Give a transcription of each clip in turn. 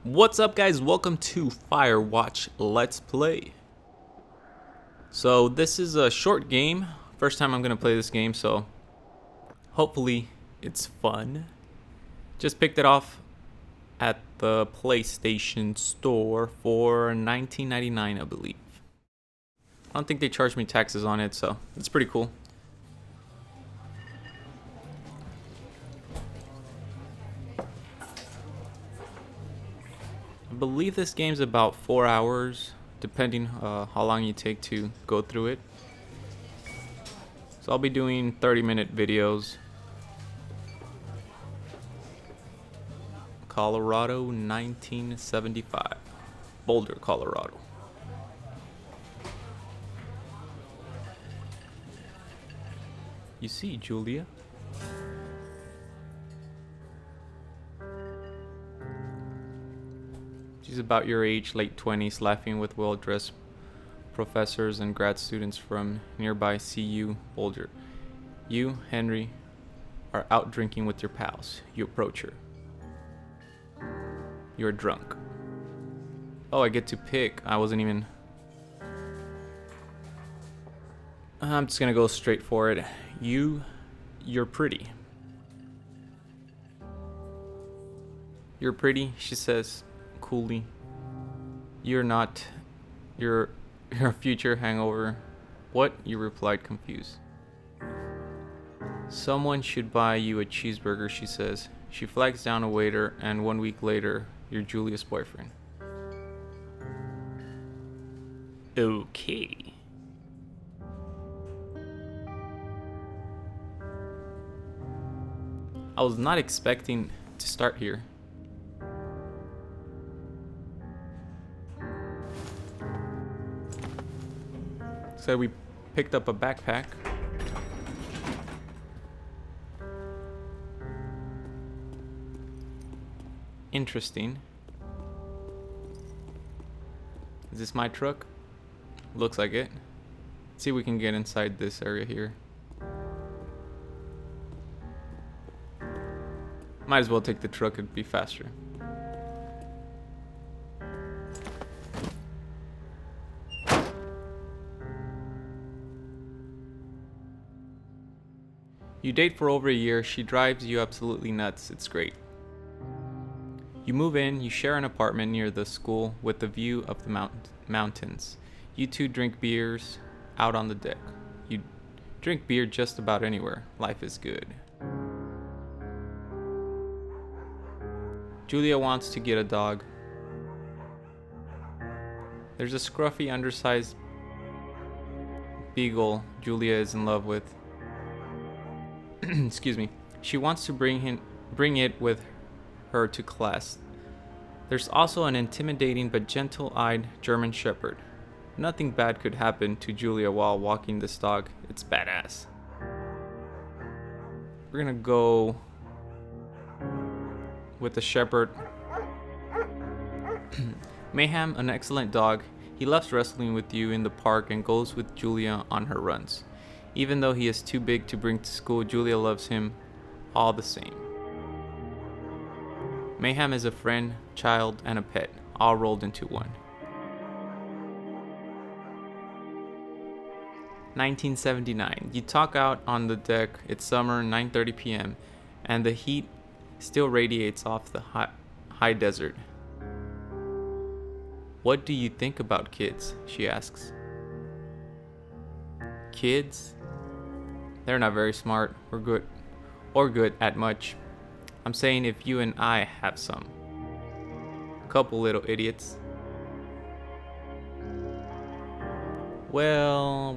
What's up, guys? Welcome to Firewatch Let's Play. So this is a short game. First time I'm gonna play this game, so hopefully it's fun. Just picked it off at the PlayStation Store for $19.99, I believe. I don't think they charged me taxes on it, so it's pretty cool. I believe this game's about 4 hours, depending how long you take to go through it. So I'll be doing 30-minute videos. Colorado, 1975. Boulder, Colorado. You see, Julia? She's about your age, late 20s, laughing with well-dressed professors and grad students from nearby CU Boulder. You, Henry, are out drinking with your pals. You approach her. You're drunk. Oh, I get to pick. I wasn't even... I'm just gonna go straight for it. You're pretty. You're pretty, she says coolly. You're not. You're a future hangover. What? You replied, confused. Someone should buy you a cheeseburger, she says. She flags down a waiter, and 1 week later, you're Julia's boyfriend. Okay. I was not expecting to start here. So we picked up a backpack. Interesting. Is this my truck? Looks like it. Let's see if we can get inside this area here. Might as well take the truck, it'd be faster. You date for over a year, she drives you absolutely nuts, it's great. You move in, you share an apartment near the school with a view of the mountains. You two drink beers out on the deck. You drink beer just about anywhere, life is good. Julia wants to get a dog. There's a scruffy, undersized beagle Julia is in love with. Excuse me. She wants to bring it with her to class. There's also an intimidating but gentle-eyed German Shepherd. Nothing bad could happen to Julia while walking this dog. It's badass. We're gonna go with the Shepherd. Mayhem, an excellent dog. He loves wrestling with you in the park and goes with Julia on her runs. Even though he is too big to bring to school, Julia loves him all the same. Mayhem is a friend, child, and a pet, all rolled into one. 1979. You talk out on the deck. It's summer, 9:30 p.m., and the heat still radiates off the high desert. What do you think about kids? She asks. Kids? They're not very smart or good at much. I'm saying if you and I have some. Couple little idiots. Well,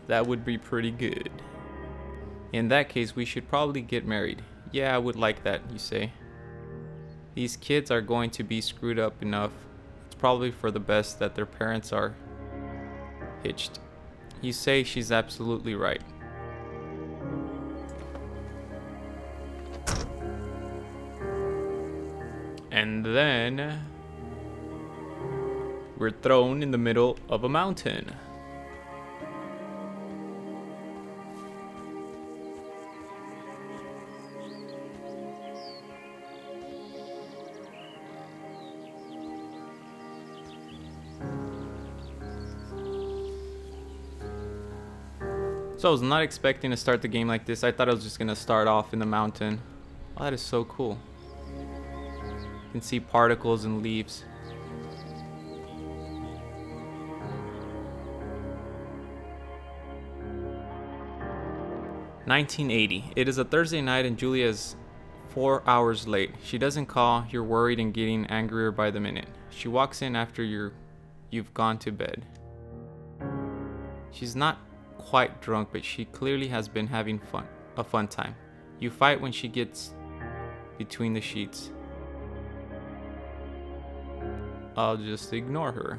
that would be pretty good. In that case, we should probably get married. Yeah, I would like that, you say. These kids are going to be screwed up enough. It's probably for the best that their parents are hitched. You say she's absolutely right. And then we're thrown in the middle of a mountain. So I was not expecting to start the game like this. I thought I was just gonna start off in the mountain. Oh, that is so cool. You can see particles and leaves. "1980. It is a Thursday night and Julia is 4 hours late. She doesn't call. You're worried and getting angrier by the minute. She walks in after you've gone to bed. She's not quite drunk, but she clearly has been having a fun time. You fight when she gets between the sheets. I'll just ignore her.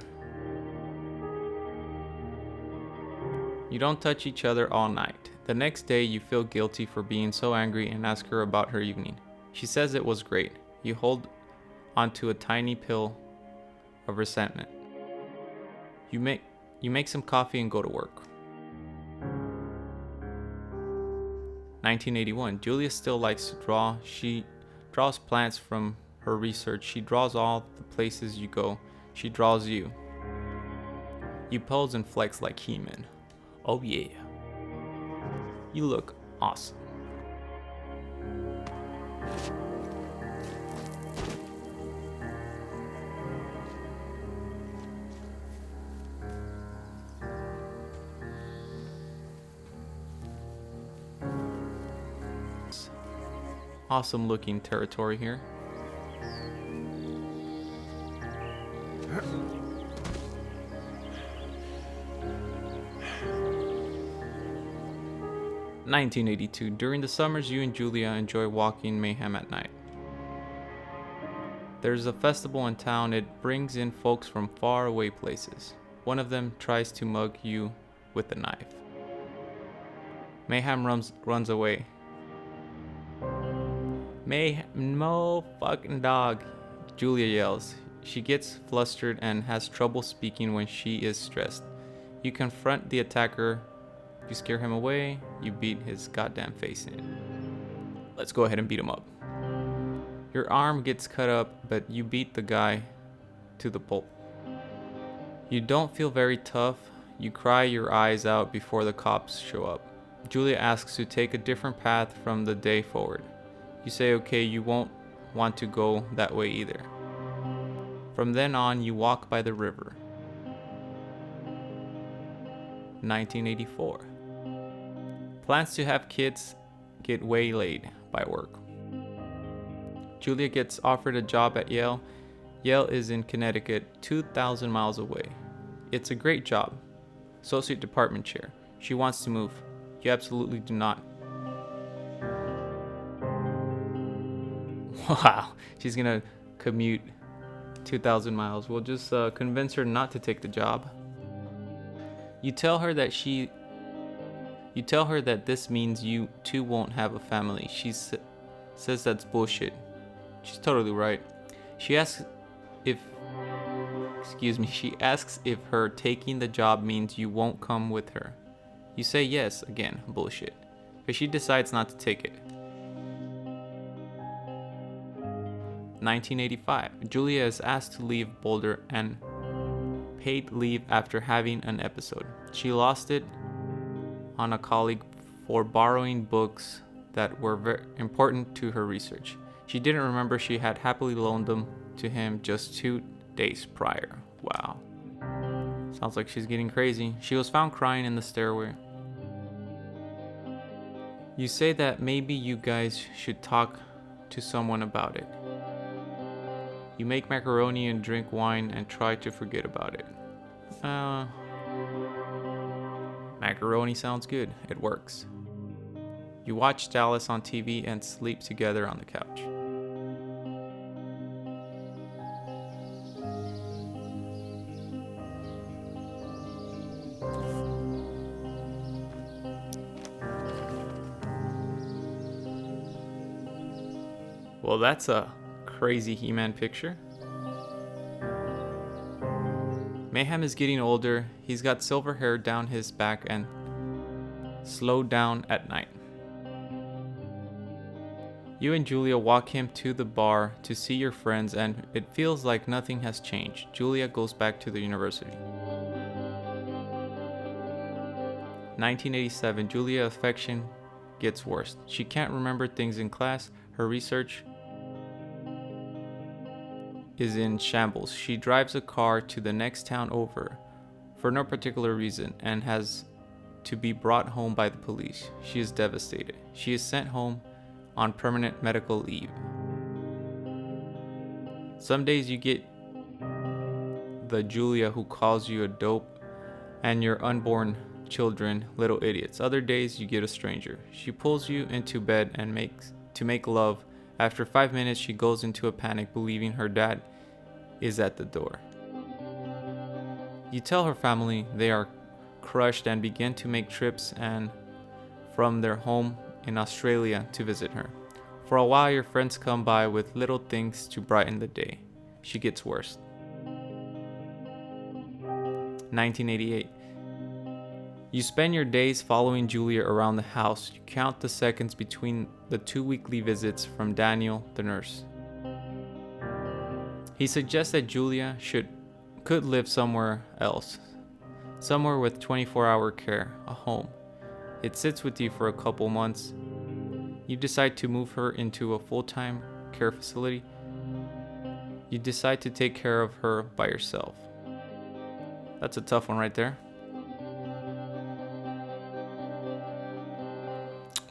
You don't touch each other all night. The next day, you feel guilty for being so angry and ask her about her evening. She says it was great. You hold onto a tiny pill of resentment. You make some coffee and go to work. 1981. Julia still likes to draw. She draws plants from her research. She draws all the places you go. She draws you. You pose and flex like He-Man. Oh yeah. You look awesome. Awesome looking territory here. "1982. During the summers, you and Julia enjoy walking Mayhem at night. There's a festival in town. It brings in folks from far away places. One of them tries to mug you with a knife. Mayhem runs away. No fucking dog," Julia yells. She gets flustered and has trouble speaking when she is stressed. You confront the attacker. You scare him away. You beat his goddamn face in. Let's go ahead and beat him up. Your arm gets cut up, but you beat the guy to the pulp. You don't feel very tough. You cry your eyes out before the cops show up. Julia asks to take a different path from the day forward. You say okay, you won't want to go that way either. From then on, you walk by the river. 1984. Plans to have kids get waylaid by work. Julia gets offered a job at Yale. Yale is in Connecticut, 2,000 miles away. It's a great job. Associate department chair. She wants to move. You absolutely do not. Wow, she's gonna commute 2,000 miles. We'll just convince her not to take the job. You tell her that this means you two won't have a family. She says that's bullshit. She's totally right. She asks if her taking the job means you won't come with her. You say yes, again, bullshit. But she decides not to take it. 1985. Julia is asked to leave Boulder and paid leave after having an episode. She lost it on a colleague for borrowing books that were very important to her research. She didn't remember she had happily loaned them to him just 2 days prior. Wow. Sounds like she's getting crazy. She was found crying in the stairway. You say that maybe you guys should talk to someone about it. You make macaroni and drink wine and try to forget about it. Macaroni sounds good. It works. You watch Dallas on TV and sleep together on the couch. Well, that's a crazy He-Man picture. Mayhem is getting older. He's got silver hair down his back and slowed down at night. You and Julia walk him to the bar to see your friends, and it feels like nothing has changed. Julia goes back to the university. 1987, Julia's affection gets worse. She can't remember things in class. Her research is in shambles. She drives a car to the next town over for no particular reason and has to be brought home by the police. She is devastated. She is sent home on permanent medical leave. Some days you get the Julia who calls you a dope and your unborn children little idiots. Other days you get a stranger. She pulls you into bed and make love. After 5 minutes she goes into a panic believing her dad is at the door. You tell her family, they are crushed and begin to make trips and from their home in Australia to visit her. For a while your friends come by with little things to brighten the day. She gets worse. 1988. You spend your days following Julia around the house. You count the seconds between the 2 weekly visits from Daniel, the nurse. He suggests that Julia could live somewhere else, somewhere with 24-hour care, a home. It sits with you for a couple months. You decide to move her into a full-time care facility. You decide to take care of her by yourself. That's a tough one right there.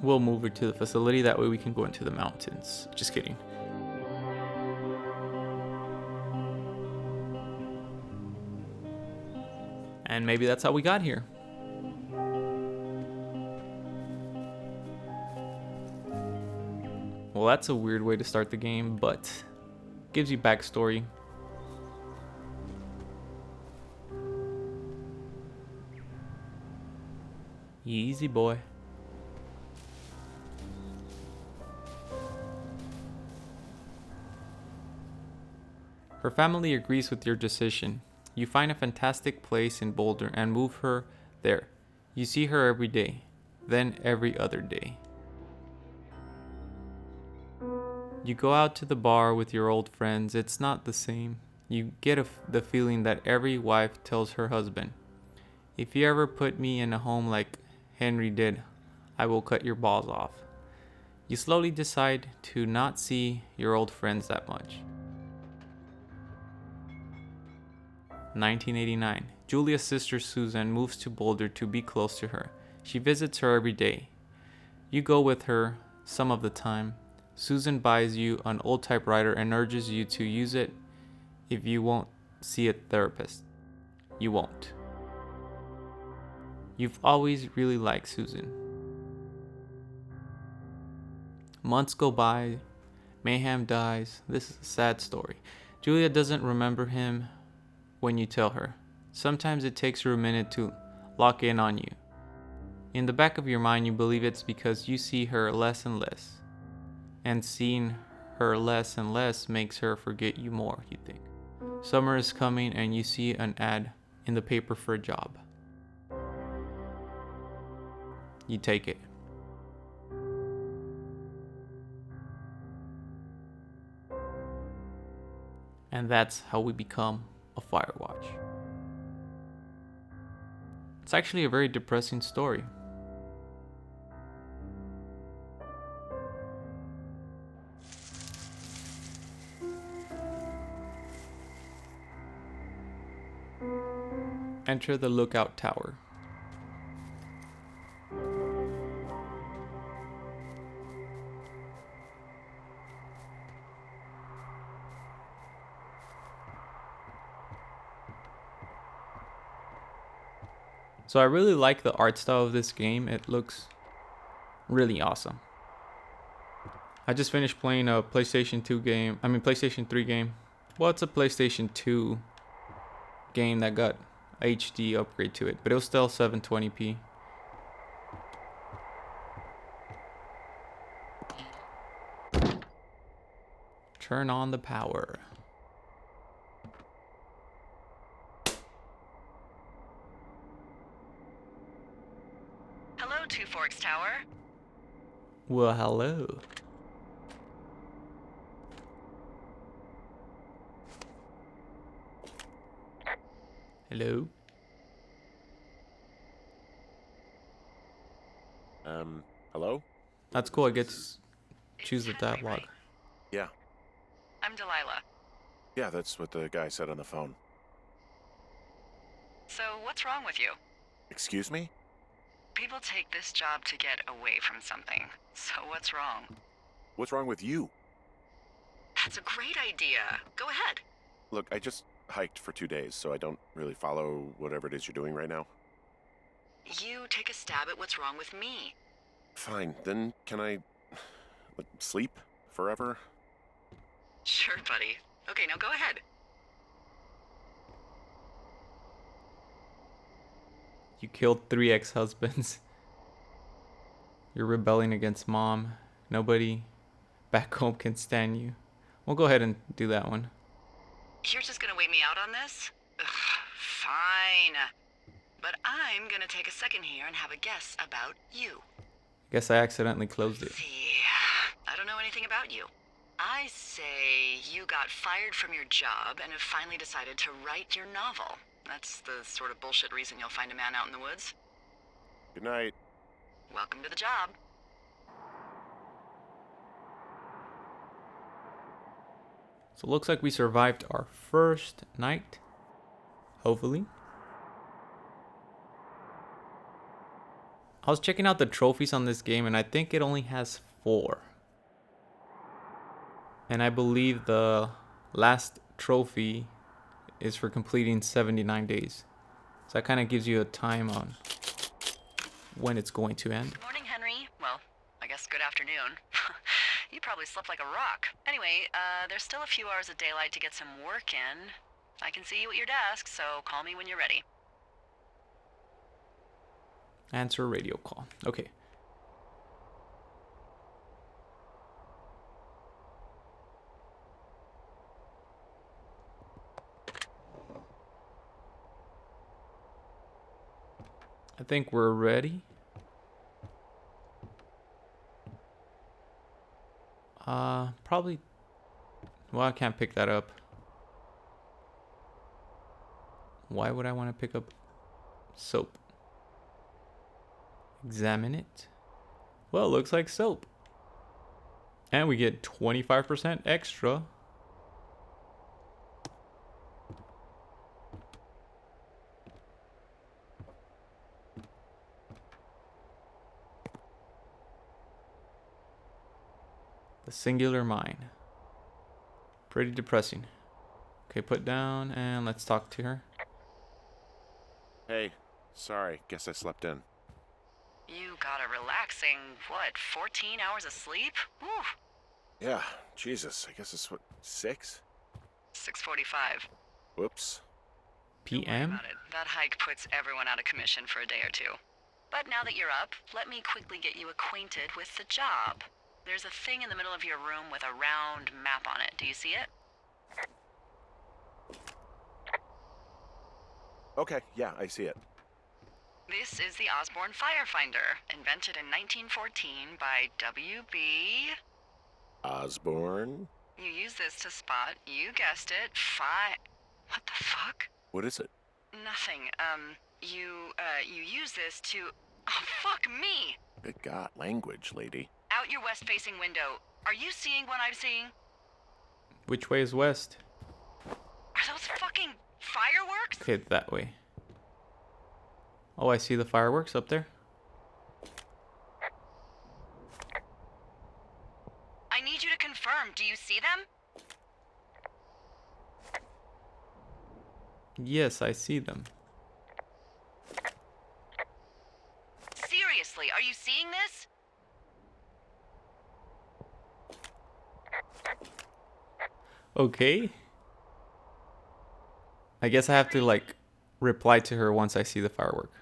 We'll move her to the facility, that way we can go into the mountains. Just kidding. And maybe that's how we got here. Well, that's a weird way to start the game, but gives you backstory. Easy boy. Her family agrees with your decision. You find a fantastic place in Boulder and move her there. You see her every day, then every other day. You go out to the bar with your old friends. It's not the same. You get the feeling that every wife tells her husband, if you ever put me in a home like Henry did, I will cut your balls off. You slowly decide to not see your old friends that much. 1989. Julia's sister Susan moves to Boulder to be close to her. She visits her every day. You go with her some of the time. Susan buys you an old typewriter and urges you to use it if you won't see a therapist. You won't. You've always really liked Susan. Months go by. Mayhem dies. This is a sad story. Julia doesn't remember him when you tell her. Sometimes it takes her a minute to lock in on you. In the back of your mind, you believe it's because you see her less and less. And seeing her less and less makes her forget you more, you think. Summer is coming and you see an ad in the paper for a job. You take it. And that's how we become a Firewatch. It's actually a very depressing story. Enter the lookout tower. So I really like the art style of this game. It looks really awesome. I just finished playing a PlayStation 3 game. Well, it's a PlayStation 2 game that got HD upgrade to it, but it was still 720p. Turn on the power. Hello, Two Forks Tower. Well, hello. Hello. Hello? That's cool. I get to choose the It's Henry, dialogue. right? Yeah. I'm Delilah. Yeah, that's what the guy said on the phone. So, what's wrong with you? Excuse me? People take this job to get away from something. So, what's wrong? What's wrong with you? That's a great idea. Go ahead. Look, I just hiked for 2 days, so I don't really follow whatever it is you're doing right now. You take a stab at what's wrong with me. Fine, then can I sleep forever? Sure, buddy. Okay, now go ahead. You killed 3 ex-husbands. You're rebelling against mom. Nobody back home can stand you. We'll go ahead and do that one. You're just gonna wait me out on this? Ugh, fine. But I'm gonna take a second here and have a guess about you. Guess I accidentally closed it. See, I don't know anything about you. I say you got fired from your job and have finally decided to write your novel. That's the sort of bullshit reason you'll find a man out in the woods. Good night. Welcome to the job. So it looks like we survived our first night. Hopefully. I was checking out the trophies on this game and I think it only has 4. And I believe the last trophy is for completing 79 days. So that kind of gives you a time on when it's going to end. Good morning, Henry. Well, I guess good afternoon. You probably slept like a rock. Anyway, there's still a few hours of daylight to get some work in. I can see you at your desk, so call me when you're ready. Answer a radio call. Okay. I think we're ready. Probably. Well, I can't pick that up. Why would I want to pick up soap? Examine it. Well, it looks like soap. And we get 25% extra. The singular mine. Pretty depressing. Okay, put down and let's talk to her. Hey, sorry, guess I slept in. You got a relaxing, 14 hours of sleep? Whew. Yeah, Jesus, I guess it's 6? 6:45. Whoops. Don't worry PM? about it. That hike puts everyone out of commission for a day or two. But now that you're up, let me quickly get you acquainted with the job. There's a thing in the middle of your room with a round map on it. Do you see it? Okay, yeah, I see it. This is the Osborne Firefinder, invented in 1914 by W.B. Osborne? You use this to spot, you guessed it, What the fuck? What is it? Nothing. You use this to... Oh, fuck me! Good God, language, lady. Out your west-facing window. Are you seeing what I'm seeing? Which way is west? Are those fucking fireworks? Okay, that way. Oh, I see the fireworks up there. I need you to confirm. Do you see them? Yes, I see them. Seriously, are you seeing this? Okay. I guess I have to like reply to her once I see the firework.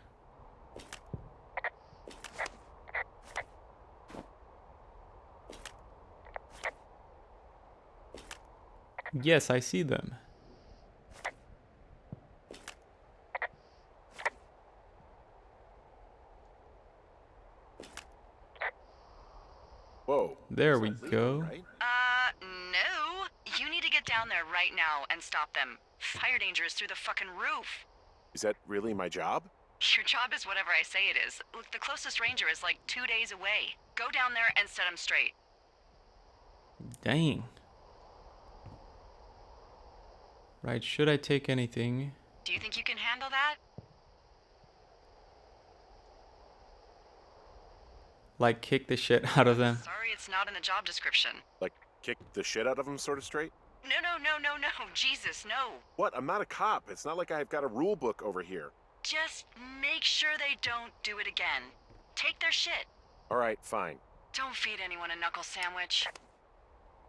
Yes, I see them. Whoa. There we Is that go. legal, right? No. You need to get down there right now and stop them. Fire danger is through the fucking roof. Is that really my job? Your job is whatever I say it is. Look, the closest ranger is like 2 days away. Go down there and set him straight. Dang. Right, should I take anything? Do you think you can handle that? Like kick the shit out of them? Sorry, it's not in the job description. Like, kick the shit out of him sort of straight? No. Jesus, no. What? I'm not a cop. It's not like I've got a rule book over here. Just make sure they don't do it again. Take their shit. All right, fine. Don't feed anyone a knuckle sandwich.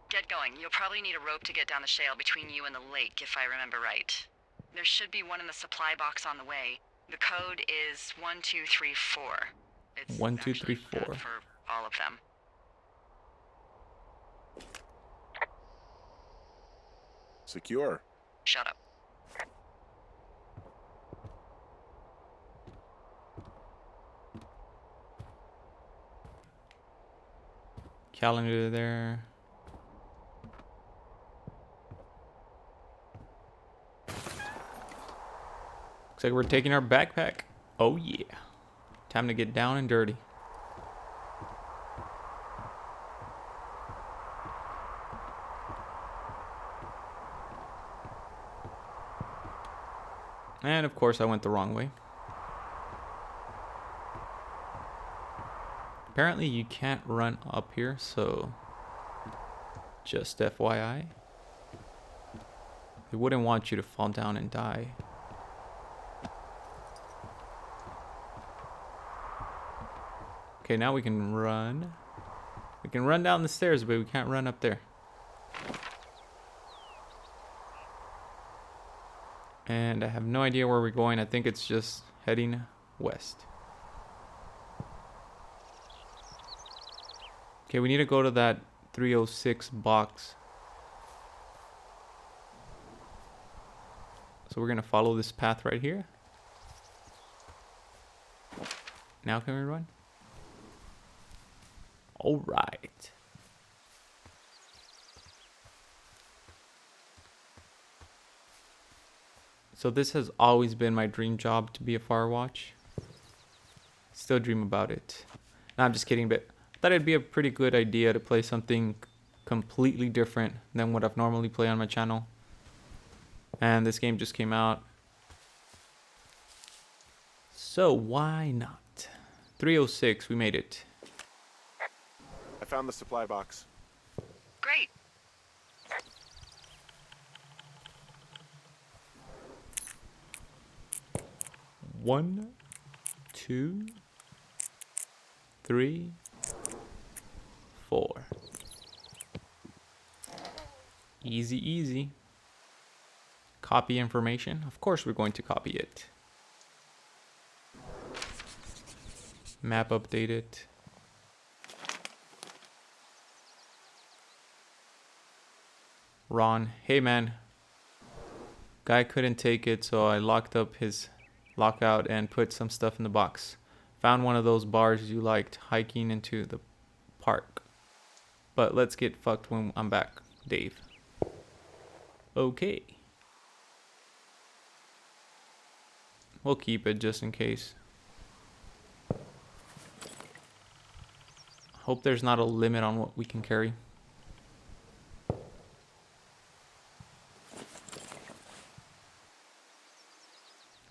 Get going. You'll probably need a rope to get down the shale between you and the lake, if I remember right. There should be one in the supply box on the way. The code is 1234. It's 1234 actually for all of them. Secure. Shut up. Calendar there. Looks like we're taking our backpack. Oh yeah. Time to get down and dirty. And of course I went the wrong way. Apparently you can't run up here, so just FYI. They wouldn't want you to fall down and die. Okay, now we can run. We can run down the stairs, but we can't run up there. And I have no idea where we're going. I think it's just heading west. Okay, we need to go to that 306 box. So we're gonna follow this path right here. Now can we run? All right. So this has always been my dream job, to be a Firewatch. Still dream about it. No, I'm just kidding, but I thought it'd be a pretty good idea to play something completely different than what I've normally played on my channel. And this game just came out. So why not? 306, we made it. I found the supply box. Great. One, two, three, four. Easy, easy. Copy information. Of course we're going to copy it. Map updated. Ron, hey man. Guy couldn't take it, so I locked up his lockout and put some stuff in the box. Found one of those bars you liked, hiking into the park. But let's get fucked when I'm back, Dave. Okay. We'll keep it just in case. Hope there's not a limit on what we can carry.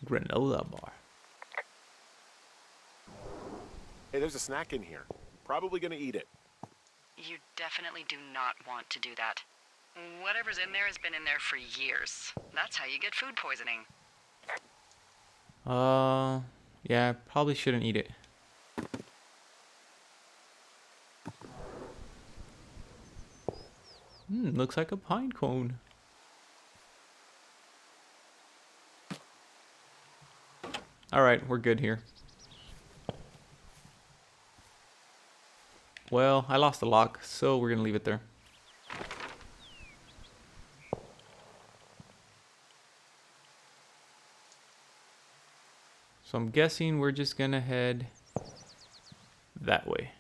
Granola bar. Hey, there's a snack in here. Probably gonna eat it. You definitely do not want to do that. Whatever's in there has been in there for years. That's how you get food poisoning. Yeah, probably shouldn't eat it. Looks like a pine cone. Alright, we're good here. Well, I lost the lock, so we're gonna leave it there. So I'm guessing we're just gonna head that way.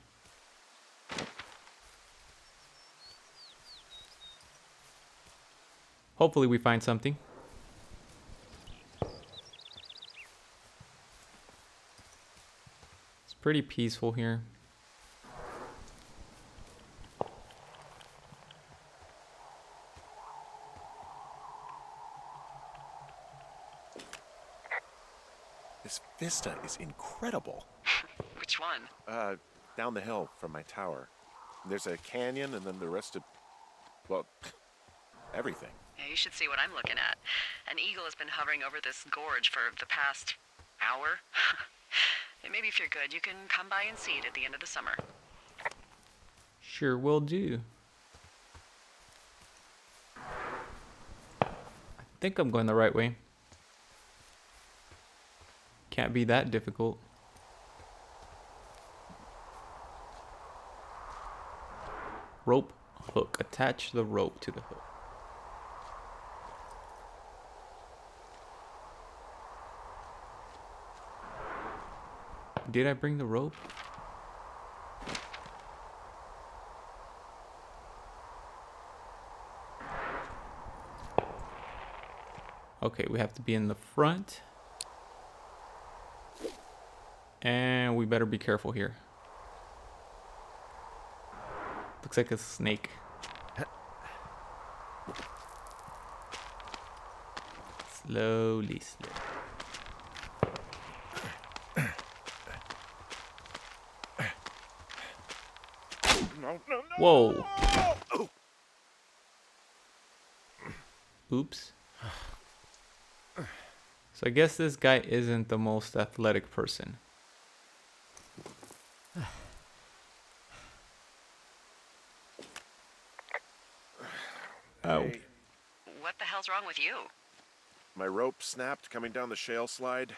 Hopefully we find something. pretty peaceful here. This vista is incredible. Which one? Down the hill from my tower. There's a canyon and then the rest of, well, everything. Yeah, you should see what I'm looking at. An eagle has been hovering over this gorge for the past hour. And maybe if you're good, you can come by and see it at the end of the summer. Sure will do. I think I'm going the right way. Can't be that difficult. Rope hook. Attach the rope to the hook. Did I bring the rope? Okay, we have to be in the front. And we better be careful here. Looks like a snake. Slowly, slowly. No. Whoa. Oh. Oops. So I guess this guy isn't the most athletic person. Oh. Hey, What the hell's wrong with you? my rope snapped coming down the shale slide.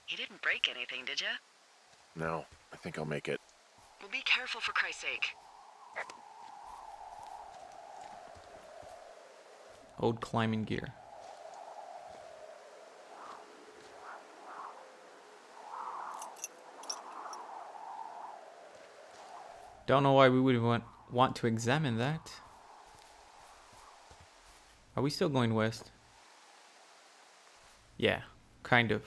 You didn't break anything, did you? No, I think I'll make it. Well, be careful for Christ's sake. Old climbing gear. Don't know why we would want to examine that. Are we still going west? Yeah, kind of.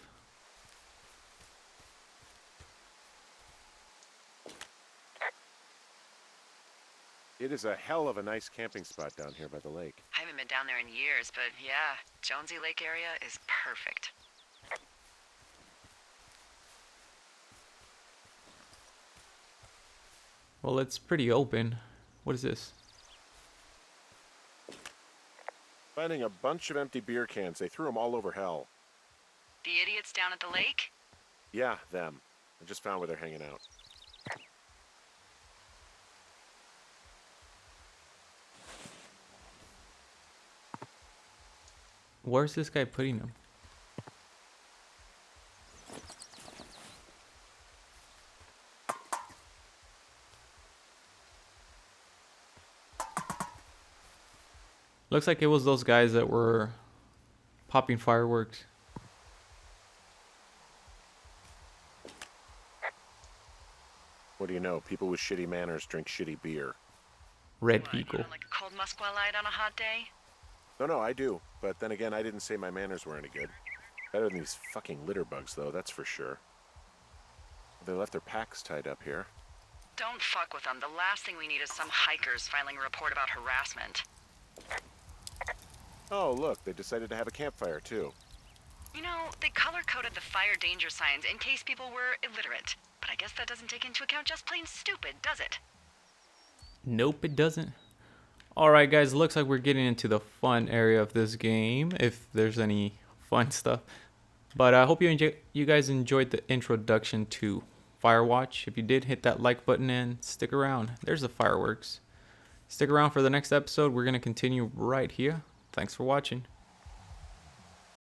It is a hell of a nice camping spot down here by the lake. I haven't been down there in years, but yeah, Jonesy Lake area is perfect. Well, it's pretty open. What is this? Finding a bunch of empty beer cans. They threw them all over hell. The idiots down at the lake? Yeah, them. I just found where they're hanging out. Where's this guy putting them? Looks like it was those guys that were popping fireworks. What do you know? People with shitty manners drink shitty beer. Red What, you Eagle. don't like a cold Musqua light on a hot day? No, I do. But then again, I didn't say my manners were any good. Better than these fucking litter bugs, though, that's for sure. They left their packs tied up here. Don't fuck with them. The last thing we need is some hikers filing a report about harassment. Oh, look, they decided to have a campfire, too. You know, they color-coded the fire danger signs in case people were illiterate. But I guess that doesn't take into account just plain stupid, does it? Nope, it doesn't. Alright guys, looks like we're getting into the fun area of this game, if there's any fun stuff. But I hope you guys enjoyed the introduction to Firewatch. If you did, hit that like button and stick around. There's the fireworks. Stick around for the next episode. We're going to continue right here. Thanks for watching.